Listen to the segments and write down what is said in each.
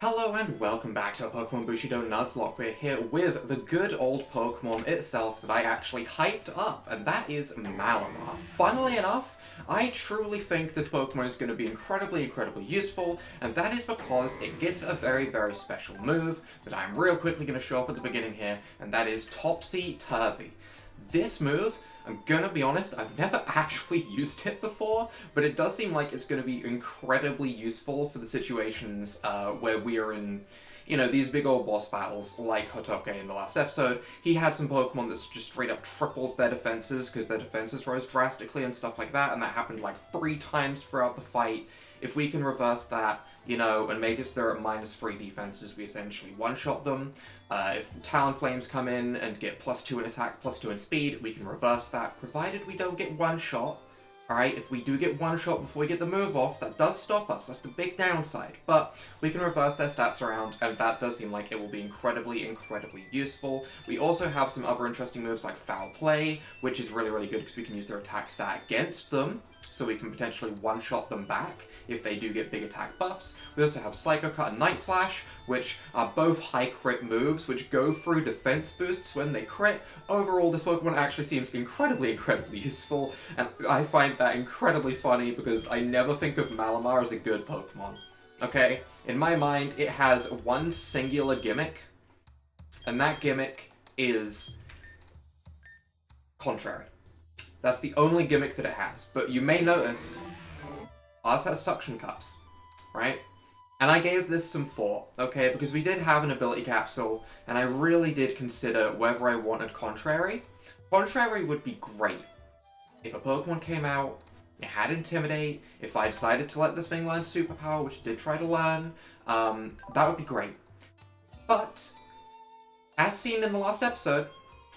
Hello and welcome back to Pokemon Bushido Nuzlocke. We're here with the good old Pokemon itself that I actually hyped up, and that is Malamar. Funnily enough, I truly think this Pokemon is going to be incredibly useful, and that is because it gets a very special move that I'm real quickly going to show off at the beginning here, and that is Topsy-Turvy. This move, I'm gonna be honest, I've never actually used it before, but it does seem like it's gonna be incredibly useful for the situations where we are in, you know, these big old boss battles, like Hotoke in the last episode. He had some Pokemon that's just straight up tripled their defenses, because their defenses rose drastically and stuff like that, and that happened like 3 times throughout the fight. If we can reverse that, you know, and make it so they're at -3 defenses, we essentially one-shot them. If Talonflames come in and get +2 in attack, +2 in speed, we can reverse that, provided we don't get one-shot. Alright, if we do get one-shot before we get the move off, that does stop us. That's the big downside. But we can reverse their stats around, and that does seem like it will be incredibly useful. We also have some other interesting moves like Foul Play, which is really good because we can use their attack stat against them, so we can potentially one-shot them back if they do get big attack buffs. We also have Psycho Cut and Night Slash, which are both high crit moves, which go through defense boosts when they crit. Overall, this Pokemon actually seems incredibly useful, and I find that incredibly funny because I never think of Malamar as a good Pokemon. Okay? In my mind, it has one singular gimmick, and that gimmick is Contrary. That's the only gimmick that it has. But you may notice, ours has suction cups, right? And I gave this some thought, okay? Because we did have an ability capsule, and I really did consider whether I wanted Contrary. Contrary would be great. If a Pokemon came out, it had Intimidate, if I decided to let this thing learn Superpower, which it did try to learn, that would be great. But, as seen in the last episode,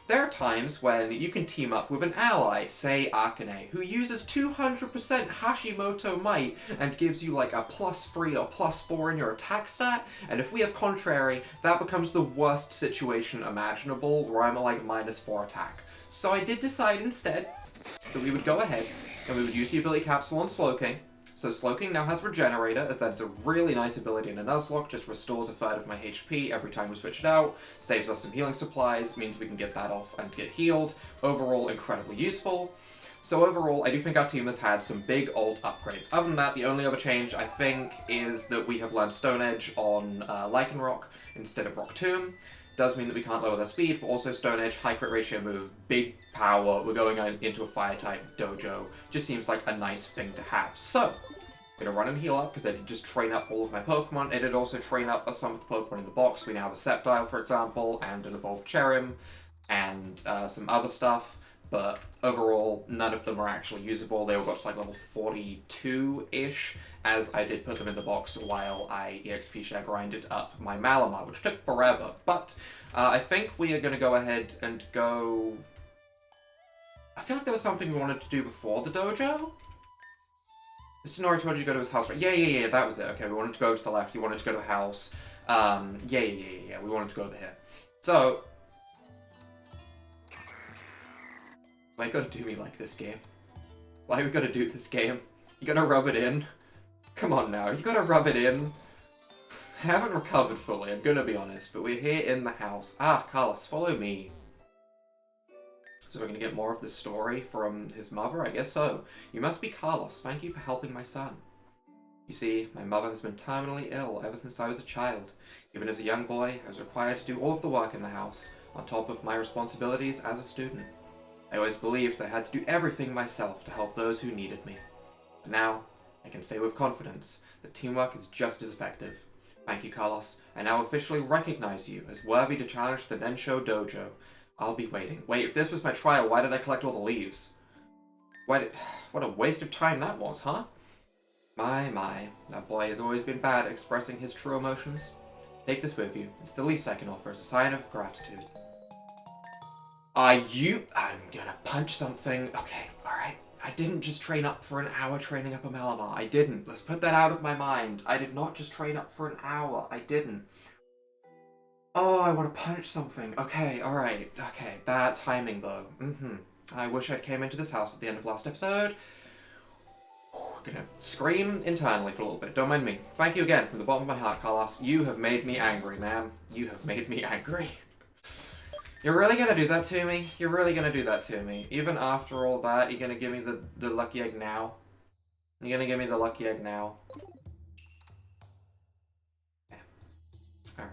there are times when you can team up with an ally, say Akane, who uses 200% Hashimoto Might and gives you like a +3 or +4 in your attack stat, and if we have Contrary, that becomes the worst situation imaginable, where I'm at like -4 attack. So I did decide instead that we would go ahead and we would use the ability capsule on Slowking. So Slowking now has Regenerator, as that is a really nice ability in a Nuzlocke, just restores 1/3 of my HP every time we switch it out, saves us some healing supplies, means we can get that off and get healed. Overall, incredibly useful. So overall, I do think our team has had some big old upgrades. Other than that, the only other change, I think, is that we have learned Stone Edge on Lycanroc instead of Rock Tomb. Does mean that we can't lower their speed, but also Stone Edge, high crit ratio move, big power, we're going into a Fire-type dojo. Just seems like a nice thing to have. So, I'm going to run and heal up, because I did just train up all of my Pokemon. I did also train up some of the Pokemon in the box. We now have a Sceptile, for example, and an Evolved Cherrim, and some other stuff. But overall, none of them are actually usable. They all got to like level 42-ish, as I did put them in the box while I EXP share grinded up my Malamar, which took forever. But I think we are going to go ahead and go... I feel like there was something we wanted to do before the dojo? Mr. Nori told you to go to his house, right? Yeah, that was it. Okay, we wanted to go to the left, you wanted to go to the house. Yeah, we wanted to go over here. So... Why you gotta do me like this, game? Why we gotta do this, game? You gotta rub it in? Come on now, you gotta rub it in. I haven't recovered fully, I'm gonna be honest, but we're here in the house. Ah, Carlos, follow me. So we're gonna get more of the story from his mother? I guess so. You must be Carlos. Thank you for helping my son. You see, my mother has been terminally ill ever since I was a child. Even as a young boy, I was required to do all of the work in the house, on top of my responsibilities as a student. I always believed that I had to do everything myself to help those who needed me. But now, I can say with confidence that teamwork is just as effective. Thank you, Carlos. I now officially recognize you as worthy to challenge the NENSHO Dojo. I'll be waiting. Wait, if this was my trial, why did I collect all the leaves? What a waste of time that was, huh? My, that boy has always been bad at expressing his true emotions. Take this with you. It's the least I can offer as a sign of gratitude. I'm gonna punch something. Okay, alright. I didn't just train up for an hour training up a Malamar. I didn't. Let's put that out of my mind. I did not just train up for an hour. I didn't. Oh, I want to punch something. Okay, alright. Okay, bad timing though. I wish I'd came into this house at the end of last episode. gonna scream internally for a little bit. Don't mind me. Thank you again from the bottom of my heart, Carlos. You have made me angry, man. You have made me angry. You're really gonna do that to me? You're really gonna do that to me? Even after all that, you're gonna give me the lucky egg now? You're gonna give me the lucky egg now? Yeah. Alright.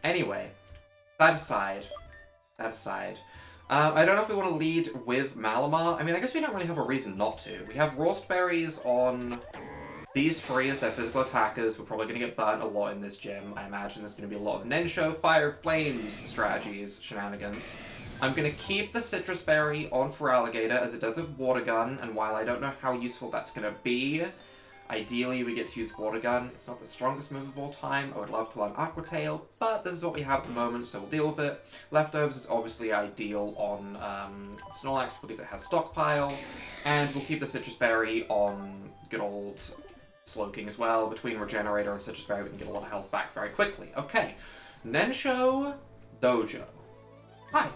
Anyway, that aside. I don't know if we want to lead with Malamar. I mean, I guess we don't really have a reason not to. We have Roast Berries on these three as their physical attackers. We're probably going to get burnt a lot in this gym. I imagine there's going to be a lot of Nensho, Fire, Flames strategies, shenanigans. I'm going to keep the Citrus Berry on for Alligator as it does have Water Gun, and while I don't know how useful that's going to be, ideally we get to use Water Gun. It's not the strongest move of all time. I would love to learn Aqua Tail, but this is what we have at the moment, so we'll deal with it. Leftovers is obviously ideal on Snorlax because it has Stockpile, and we'll keep the Citrus Berry on good old Slowking as well. Between Regenerator and Citrus Berry we can get a lot of health back very quickly. Okay, Nensho Dojo. Hi.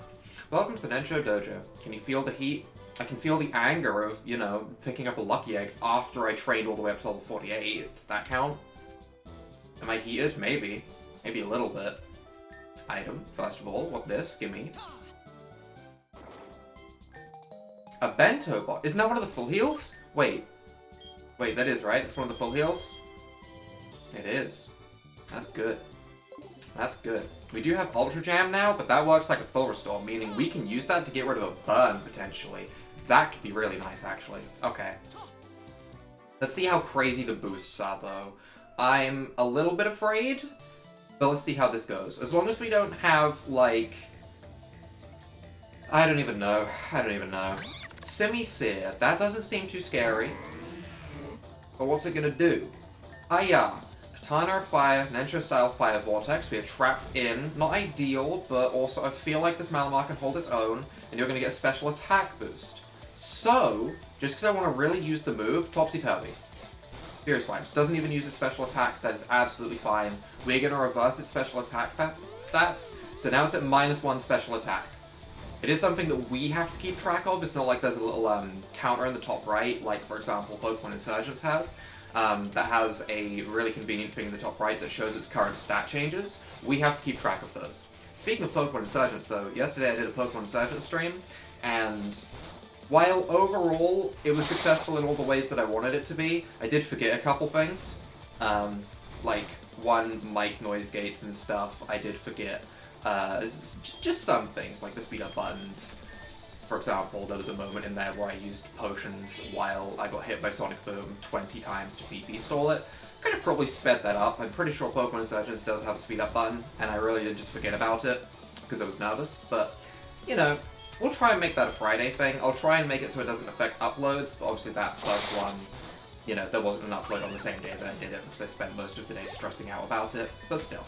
Welcome to the Nensho Dojo. Can you feel the heat? I can feel the anger of, you know, picking up a lucky egg after I trained all the way up to level 48. Does that count? Am I heated? Maybe. Maybe a little bit. Item, first of all. What this? Gimme. A bento box. Isn't that one of the full heals? Wait. Wait, that is right. It's one of the full heals? It is. That's good. That's good. We do have Ultra Jam now, but that works like a full restore, meaning we can use that to get rid of a burn, potentially. That could be really nice, actually. Okay. Let's see how crazy the boosts are, though. I'm a little bit afraid, but let's see how this goes. As long as we don't have, like... I don't even know. Semi-Sear. That doesn't seem too scary. But what's it gonna do? Hiya! Katana of Fire, Nensho-style Fire Vortex. We are trapped in. Not ideal, but also I feel like this Malamar can hold its own, and you're going to get a special attack boost. So, just because I want to really use the move, Topsy-Turvy. Furious Swipes. Doesn't even use its special attack. That is absolutely fine. We're going to reverse its special attack stats, so now it's at -1 special attack. It is something that we have to keep track of. It's not like there's a little counter in the top right, like, for example, Pokemon Insurgence has. That has a really convenient thing in the top right that shows its current stat changes. We have to keep track of those. Speaking of Pokemon Insurgence, though, yesterday I did a Pokemon Insurgence stream, and while overall it was successful in all the ways that I wanted it to be, I did forget a couple things. Like, mic noise gates and stuff, I did forget. Just some things, like the speed up buttons. For example, there was a moment in there where I used potions while I got hit by Sonic Boom 20 times to BP stall it. Could have probably sped that up. I'm pretty sure Pokemon Insurgence does have a speed up button, and I really did just forget about it because I was nervous. But, you know, we'll try and make that a Friday thing. I'll try and make it so it doesn't affect uploads, but obviously that first one, you know, there wasn't an upload on the same day that I did it because I spent most of the day stressing out about it. But still.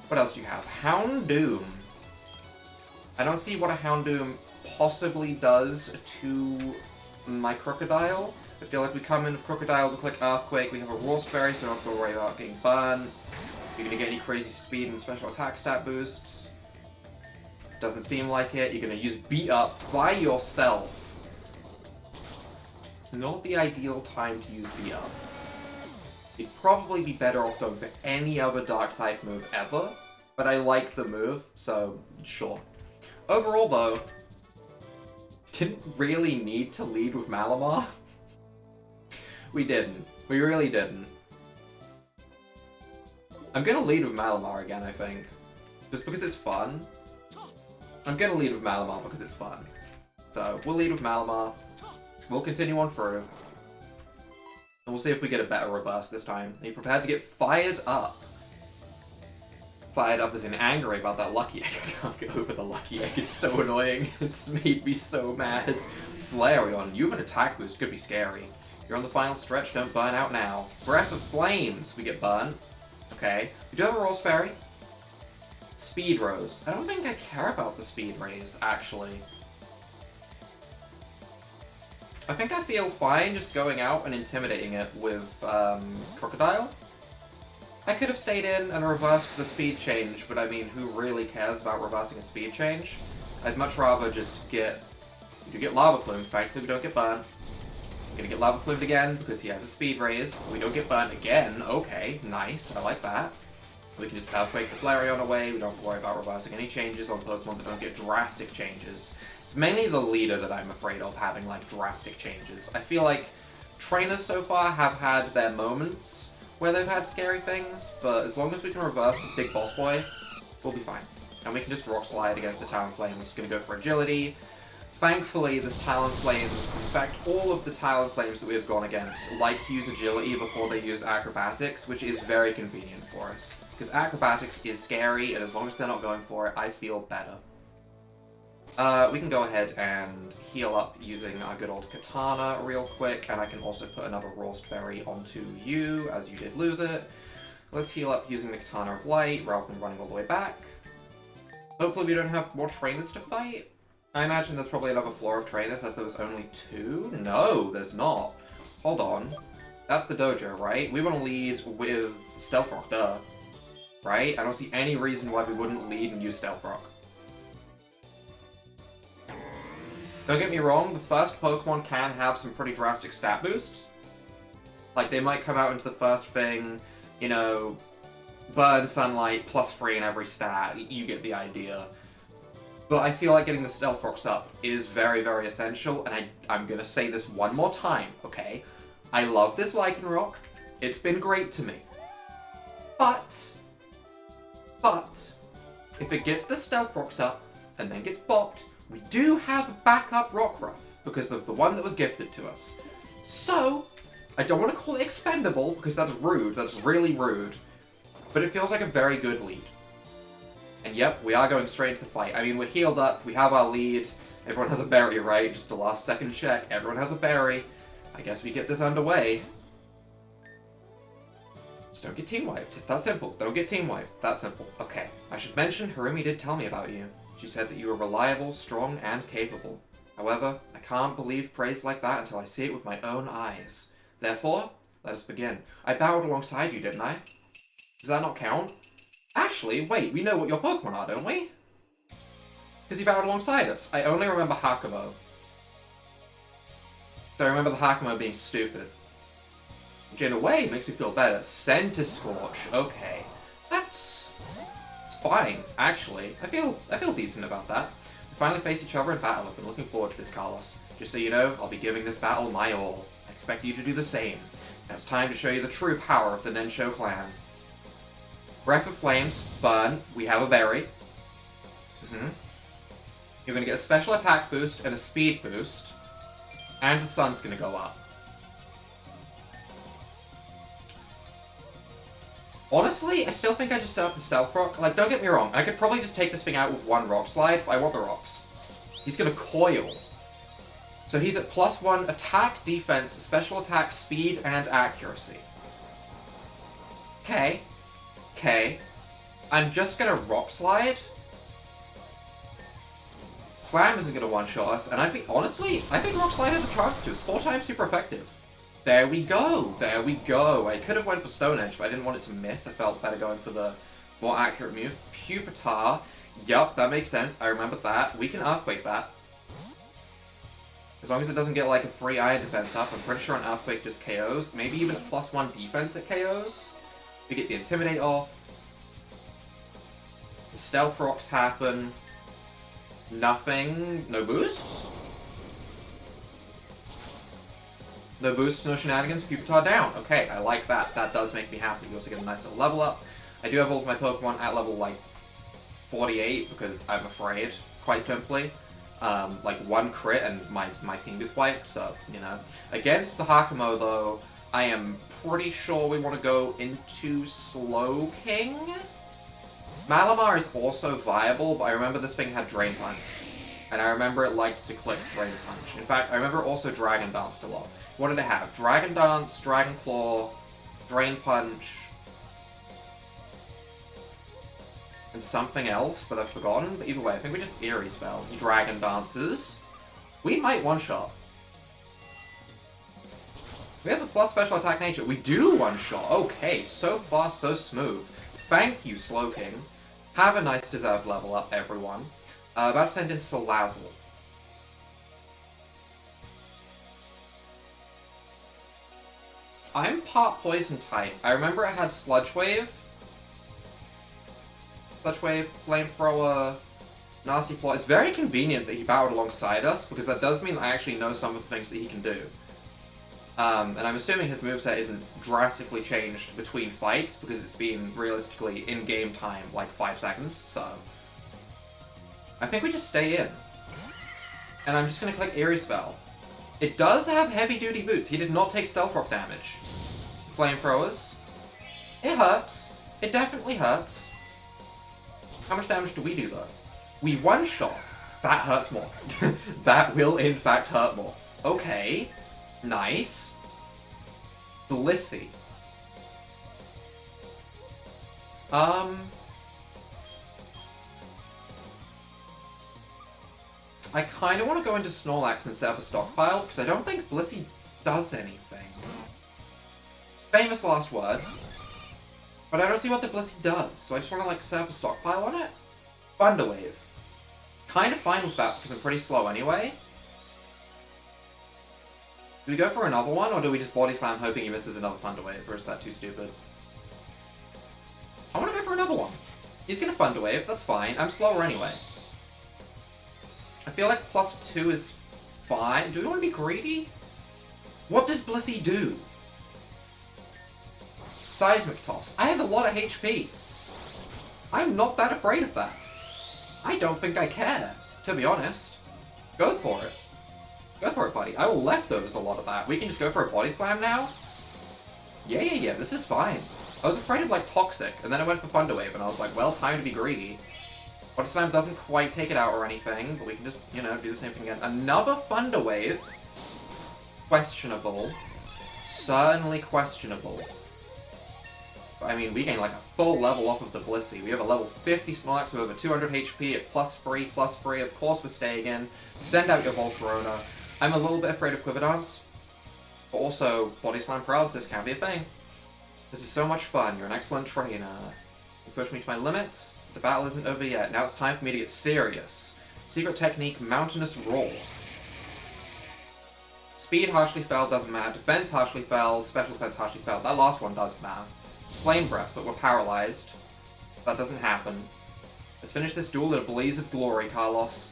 What else do you have? Houndoom. I don't see what a Houndoom possibly does to my Crocodile. I feel like we come in with Crocodile, we click Earthquake, we have a Roast Berry, so we don't have to worry about getting burned. You're gonna get any crazy speed and special attack stat boosts. Doesn't seem like it. You're gonna use Beat Up by yourself. Not the ideal time to use Beat Up. You'd probably be better off going for any other Dark-type move ever, but I like the move, so sure. Overall, though, didn't really need to lead with Malamar. We didn't. We really didn't. I'm gonna lead with Malamar again, I think. Just because it's fun. I'm gonna lead with Malamar because it's fun. So, we'll lead with Malamar. We'll continue on through. And we'll see if we get a better reverse this time. Are you prepared to get fired up? Fired up as in angry about that lucky egg. I can't get over the lucky egg. It's so annoying. It's made me so mad. Flareon, you have an attack boost. Could be scary. You're on the final stretch. Don't burn out now. Breath of Flames. We get burnt. Okay. We do have a Roast Berry. Speed Rose. I don't think I care about the Speed Raise, actually. I think I feel fine just going out and intimidating it with Crocodile. I could have stayed in and reversed the speed change, but I mean, who really cares about reversing a speed change? I'd much rather just get... You do get Lava Plume, thankfully we don't get burned. Gonna get Lava Plumed again because he has a speed raise. We don't get burnt again. Okay, nice. I like that. We can just Earthquake the Flareon away. We don't have to worry about reversing any changes on Pokemon that don't get drastic changes. It's mainly the leader that I'm afraid of having, like, drastic changes. I feel like trainers so far have had their moments where they've had scary things, but as long as we can reverse the big boss boy, we'll be fine. And we can just Rock Slide against the Talonflame. We're just going to go for Agility. Thankfully, this Talonflames, in fact, all of the Talonflames that we have gone against like to use Agility before they use Acrobatics, which is very convenient for us. Because Acrobatics is scary, and as long as they're not going for it, I feel better. We can go ahead and heal up using our good old Katana real quick, and I can also put another Roast Berry onto you, as you did lose it. Let's heal up using the Katana of Light, rather than running all the way back. Hopefully we don't have more trainers to fight. I imagine there's probably another floor of trainers, as there was only 2? No, there's not. Hold on. That's the dojo, right? We want to lead with Stealth Rock, duh. Right? I don't see any reason why we wouldn't lead and use Stealth Rock. Don't get me wrong, the first Pokemon can have some pretty drastic stat boosts. Like, they might come out into the first thing, you know, Burn, Sunlight, +3 in every stat. You get the idea. But I feel like getting the Stealth Rocks up is very, very essential, and I'm gonna say this one more time, okay? I love this Lycanroc. It's been great to me. But, if it gets the Stealth Rocks up, and then gets bopped, we do have a backup Rockruff, because of the one that was gifted to us. So, I don't want to call it expendable, because that's rude, that's really rude. But it feels like a very good lead. And yep, we are going straight into the fight. I mean, we're healed up, we have our lead, everyone has a berry, right? Just a last second check, everyone has a berry. I guess we get this underway. Just don't get team wiped, it's that simple. Don't get team wiped, that simple. Okay, I should mention, Harumi did tell me about you. She said that you were reliable, strong, and capable. However, I can't believe praise like that until I see it with my own eyes. Therefore, let us begin. I bowed alongside you, didn't I? Does that not count? Actually, wait, we know what your Pokemon are, don't we? Because you bowed alongside us. I only remember Hakamo. So I remember the Hakamo being stupid. Which in a way makes me feel better. Centiskorch, okay. It's fine, actually. I feel decent about that. We finally face each other in battle. I've been looking forward to this, Carlos. Just so you know, I'll be giving this battle my all. I expect you to do the same. Now it's time to show you the true power of the Nensho clan. Breath of Flames, Burn, we have a berry. You're going to get a special attack boost and a speed boost. And the sun's going to go up. Honestly, I still think I just set up the Stealth Rock. Like, don't get me wrong, I could probably just take this thing out with one Rock Slide, but I want the rocks. He's going to coil. So he's at +1 attack, defense, special attack, speed, and accuracy. Okay. I'm just going to Rock Slide. Slam isn't going to one-shot us, and honestly, I think Rock Slide has a chance to. It's 4 times super effective. There we go! There we go! I could have went for Stone Edge, but I didn't want it to miss. I felt better going for the more accurate move. Pupitar. Yup, that makes sense. I remember that. We can Earthquake that. As long as it doesn't get like a free Iron Defense up, I'm pretty sure an Earthquake just KOs. Maybe even a +1 defense it KOs. We get the Intimidate off. The Stealth Rocks happen. Nothing. No boosts? No boosts, no shenanigans, Pupitar down. Okay, I like that. That does make me happy. You also get a nice little level up. I do have all of my Pokemon at level, like, 48, because I'm afraid, quite simply. Like, 1 crit and my team is wiped, so, you know. Against the Hakamo, though, I am pretty sure we want to go into Slowking. Malamar is also viable, but I remember this thing had Drain Punch. And I remember it liked to click Drain Punch. In fact, I remember it also Dragon Danced a lot. What did it have? Dragon Dance, Dragon Claw, Drain Punch, and something else that I've forgotten. But either way, I think we just Eerie Spell. He Dragon Dances. We might one-shot. We have a plus special attack nature. We do one-shot. Okay, so far so smooth. Thank you, Slowking. Have a nice deserved level up, everyone. About to send in Salazzle. I'm part poison type. I remember it had Sludge Wave, Flamethrower, Nasty Plot. It's very convenient that he battled alongside us, because that does mean I actually know some of the things that he can do. And I'm assuming his moveset isn't drastically changed between fights, because it's been realistically in game time like 5 seconds, so I think we just stay in. And I'm just gonna click Eerie Spell. It does have heavy duty boots. He did not take Stealth Rock damage. Flamethrowers. It hurts. It definitely hurts. How much damage do we do though? We one-shot. That hurts more. That will in fact hurt more. Okay. Nice. Blissey. I kind of want to go into Snorlax and set up a stockpile, because I don't think Blissey does anything. Famous last words. But I don't see what the Blissey does, so I just want to, like, set up a stockpile on it. Thunder Wave. Kind of fine with that, because I'm pretty slow anyway. Do we go for another one, or do we just Body Slam hoping he misses another Thunder Wave, or is that too stupid? I want to go for another one. He's going to Thunder Wave, that's fine. I'm slower anyway. I feel like +2 is fine. Do we want to be greedy? What does Blissey do? Seismic Toss. I have a lot of HP. I'm not that afraid of that. I don't think I care, to be honest. Go for it. Go for it, buddy. I will leftovers a lot of that. We can just go for a Body Slam now? Yeah, this is fine. I was afraid of, like, Toxic, and then I went for Thunder Wave, and I was like, well, time to be greedy. Body Slam doesn't quite take it out or anything, but we can just, you know, do the same thing again. Another Thunder Wave. Questionable. Certainly questionable. But, I mean, we gain like a full level off of the Blissey. We have a level 50 Snorlax with over 200 HP at +3. Of course we're staying in. Send out your Volcarona. I'm a little bit afraid of Quiver Dance. But also, Body Slam Paralysis can be a thing. This is so much fun. You're an excellent trainer. You've pushed me to my limits. The battle isn't over yet. Now it's time for me to get serious. Secret technique, Mountainous Roar. Speed harshly felled, doesn't matter. Defense harshly felled, special defense harshly felled. That last one does matter. Flame Breath, but we're paralyzed. That doesn't happen. Let's finish this duel in a blaze of glory, Carlos.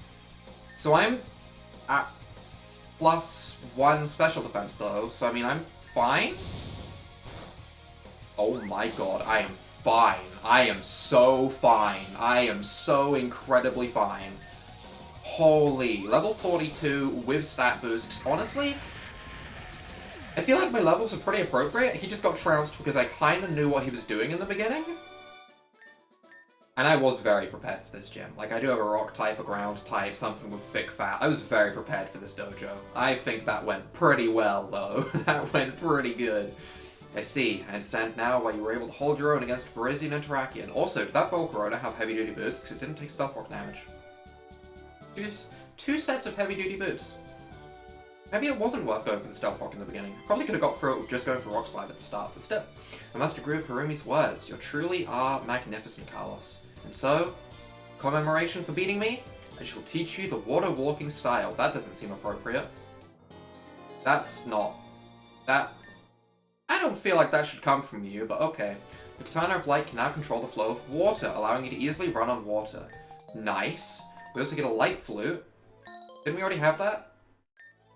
So I'm at +1 special defense though, so I mean I'm fine. Oh my god, I am fine. I am so fine. I am so incredibly fine. Holy. Level 42 with stat boosts. Honestly, I feel like my levels are pretty appropriate. He just got trounced because I kind of knew what he was doing in the beginning. And I was very prepared for this gym. Like, I do have a rock type, a ground type, something with thick fat. I was very prepared for this dojo. I think that went pretty well, though. That went pretty good. I see. I understand now why you were able to hold your own against Virizion and Terrakion. Also, did that Volcarona have heavy-duty boots? Because it didn't take Stealth Rock damage. Two sets of heavy-duty boots. Maybe it wasn't worth going for the Stealth Rock in the beginning. Probably could have got through it with just going for Rock Slide at the start, but still. I must agree with Harumi's words. You truly are magnificent, Carlos. And so, commemoration for beating me, I shall teach you the water walking style. That doesn't seem appropriate. That's not... That... I don't feel like that should come from you, but okay. The Katana of Light can now control the flow of water, allowing you to easily run on water. Nice. We also get a Light Flute. Didn't we already have that?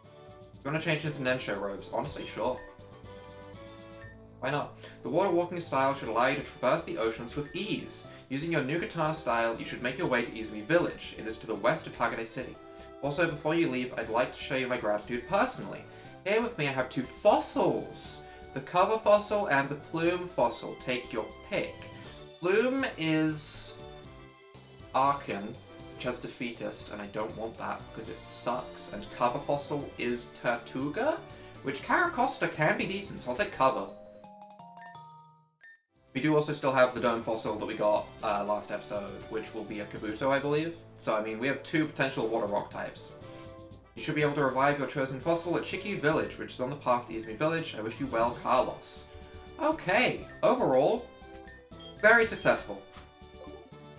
You want to change into Nensho robes? Honestly, sure. Why not? The water walking style should allow you to traverse the oceans with ease. Using your new katana style, you should make your way to Izumi Village. It is to the west of Hagane City. Also, before you leave, I'd like to show you my gratitude personally. Here with me I have 2 fossils. The cover fossil and the plume fossil. Take your pick. Plume is Archon, which has Defeatist, and I don't want that because it sucks. And cover fossil is Tortuga, which Caracosta can be decent, so I'll take cover. We do also still have the dome fossil that we got last episode, which will be a Kabuto, I believe. So, I mean, we have 2 potential water rock types. You should be able to revive your chosen fossil at Chikyu Village, which is on the path to Izumi Village. I wish you well, Carlos. Okay, overall, very successful.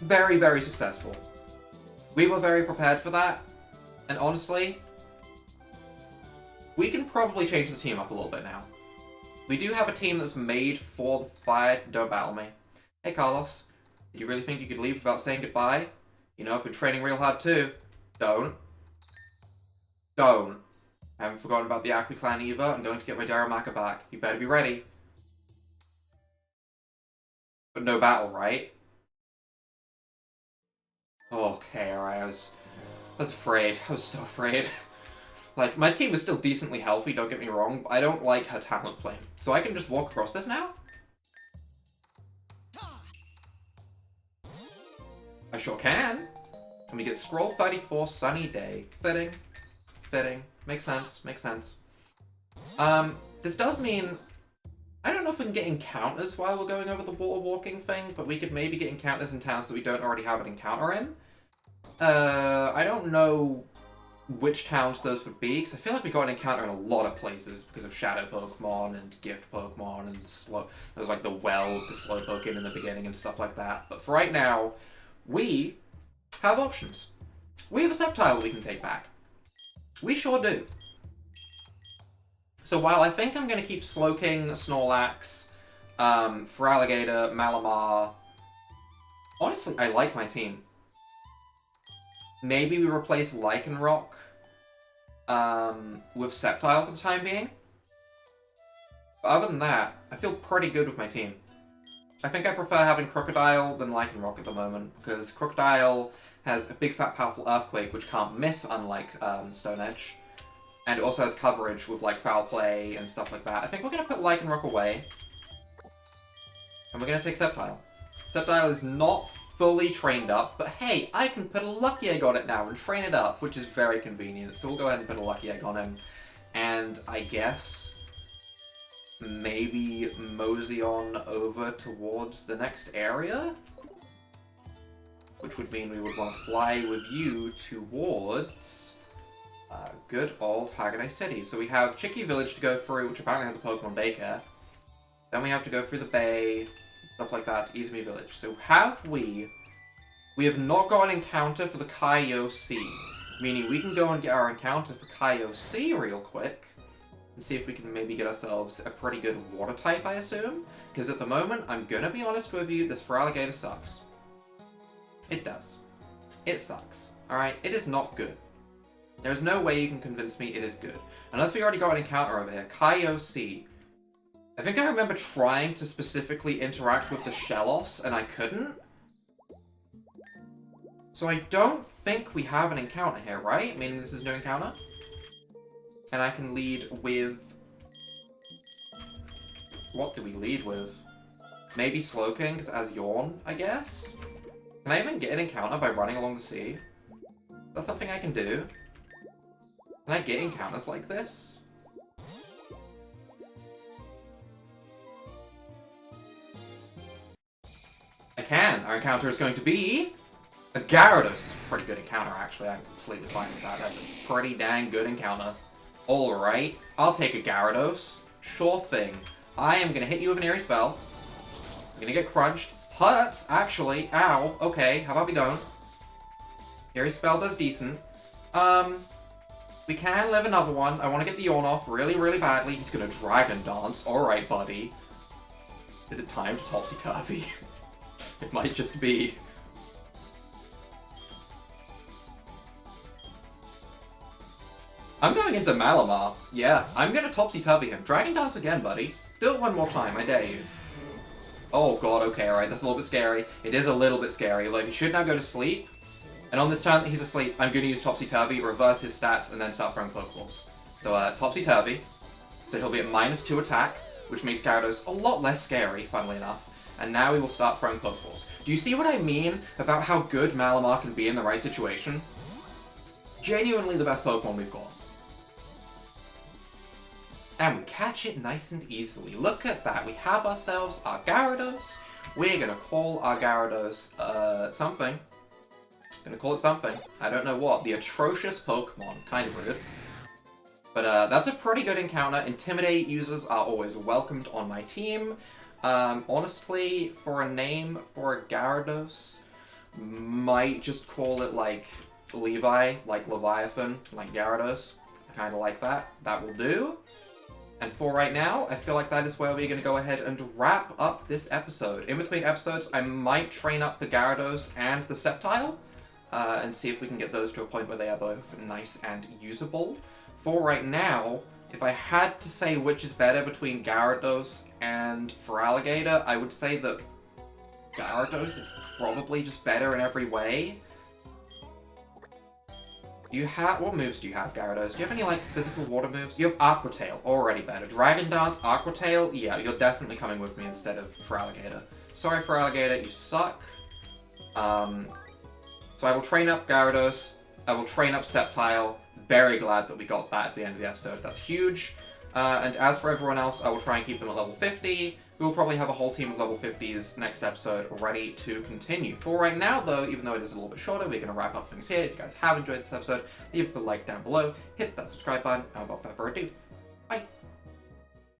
Very, very successful. We were very prepared for that, and honestly, we can probably change the team up a little bit now. We do have a team that's made for the fight. Don't battle me. Hey, Carlos. Did you really think you could leave without saying goodbye? You know, I've been training real hard too. Don't. Don't. I haven't forgotten about the Akui clan either. I'm going to get my Darumaka back. You better be ready. But no battle, right? Okay, alright, I was afraid. I was so afraid. Like, my team is still decently healthy, don't get me wrong, but I don't like her Talent Flame. So I can just walk across this now? I sure can. And we get Scroll 34, Sunny Day. Fitting. Fitting. Makes sense. Makes sense. This does mean... I don't know if we can get encounters while we're going over the water walking thing, but we could maybe get encounters in towns that we don't already have an encounter in. I don't know which towns those would be, because I feel like we got an encounter in a lot of places because of Shadow Pokemon and Gift Pokemon and the slow... There was like the well of the Slowpoke in the beginning and stuff like that. But for right now, we have options. We have a Sceptile we can take back. We sure do. So while I think I'm going to keep Slowking, Snorlax, Feraligatr, Malamar... Honestly, I like my team. Maybe we replace Lycanroc with Sceptile for the time being. But other than that, I feel pretty good with my team. I think I prefer having Crocodile than Lycanroc at the moment, because Crocodile has a big fat powerful Earthquake which can't miss, unlike Stone Edge. And it also has coverage with, like, Foul Play and stuff like that. I think we're going to put Lycanroc away. And we're going to take Sceptile. Sceptile is not fully trained up, but hey, I can put a Lucky Egg on it now and train it up, which is very convenient. So we'll go ahead and put a Lucky Egg on him. And I guess maybe mosey on over towards the next area? Which would mean we would want to fly with you towards... good old Haganai City. So we have Chicky Village to go through, which apparently has a Pokemon daycare. Then we have to go through the bay, stuff like that, to Izumi Village. So have we... We have not got an encounter for the Kaio Sea. Meaning we can go and get our encounter for Kaio Sea real quick. And see if we can maybe get ourselves a pretty good water type, I assume. Because at the moment, I'm gonna be honest with you, this Feraligatr sucks. It does. It sucks. Alright? It is not good. There's no way you can convince me it is good. Unless we already got an encounter over here. Kaio Sea. I think I remember trying to specifically interact with the Shellos, and I couldn't. So I don't think we have an encounter here, right? Meaning this is no encounter? And I can lead with... What do we lead with? Maybe Slowking as Yawn, I guess? Can I even get an encounter by running along the sea? Is that something I can do? Can I get encounters like this? I can! Our encounter is going to be... a Gyarados! Pretty good encounter, actually. I'm completely fine with that. That's a pretty dang good encounter. Alright, I'll take a Gyarados. Sure thing. I am going to hit you with an Eerie Spell. I'm going to get crunched. Hurts, actually. Ow. Okay, how about we don't? Eerie Spell does decent. We can live another one. I want to get the Yawn off really, really badly. He's going to Dragon Dance. Alright, buddy. Is it time to Topsy-Turvy? It might just be. I'm going into Malamar. Yeah, I'm going to Topsy-Turvy him. Dragon Dance again, buddy. Do it one more time, I dare you. Oh god, okay, alright, that's a little bit scary. It is a little bit scary. Like, he should now go to sleep. And on this turn that he's asleep, I'm going to use Topsy-Turvy, reverse his stats, and then start throwing Pokeballs. So, Topsy-Turvy. So he'll be at -2 attack, which makes Gyarados a lot less scary, funnily enough. And now we will start throwing Pokeballs. Do you see what I mean about how good Malamar can be in the right situation? Genuinely the best Pokemon we've got. And we catch it nice and easily. Look at that. We have ourselves our Gyarados. We're going to call our Gyarados, something. Gonna call it something. I don't know what. The Atrocious Pokemon. Kind of rude. But that's a pretty good encounter. Intimidate users are always welcomed on my team. Honestly, for a name for a Gyarados, might just call it like Levi, like Leviathan, like Gyarados. I kind of like that. That will do. And for right now, I feel like that is where we're going to go ahead and wrap up this episode. In between episodes, I might train up the Gyarados and the Sceptile, and see if we can get those to a point where they are both nice and usable. For right now, if I had to say which is better between Gyarados and Feraligatr, I would say that Gyarados is probably just better in every way. What moves do you have, Gyarados? Do you have any, like, physical water moves? You have Aqua Tail, already better. Dragon Dance, Aqua Tail, yeah, you're definitely coming with me instead of Feraligatr. Sorry, Feraligatr, you suck. So I will train up Gyarados, I will train up Sceptile. Very glad that we got that at the end of the episode, that's huge. And as for everyone else, I will try and keep them at level 50. We will probably have a whole team of level 50s next episode ready to continue. For right now, though, even though it is a little bit shorter, we're going to wrap up things here. If you guys have enjoyed this episode, leave a like down below, hit that subscribe button, and without further ado,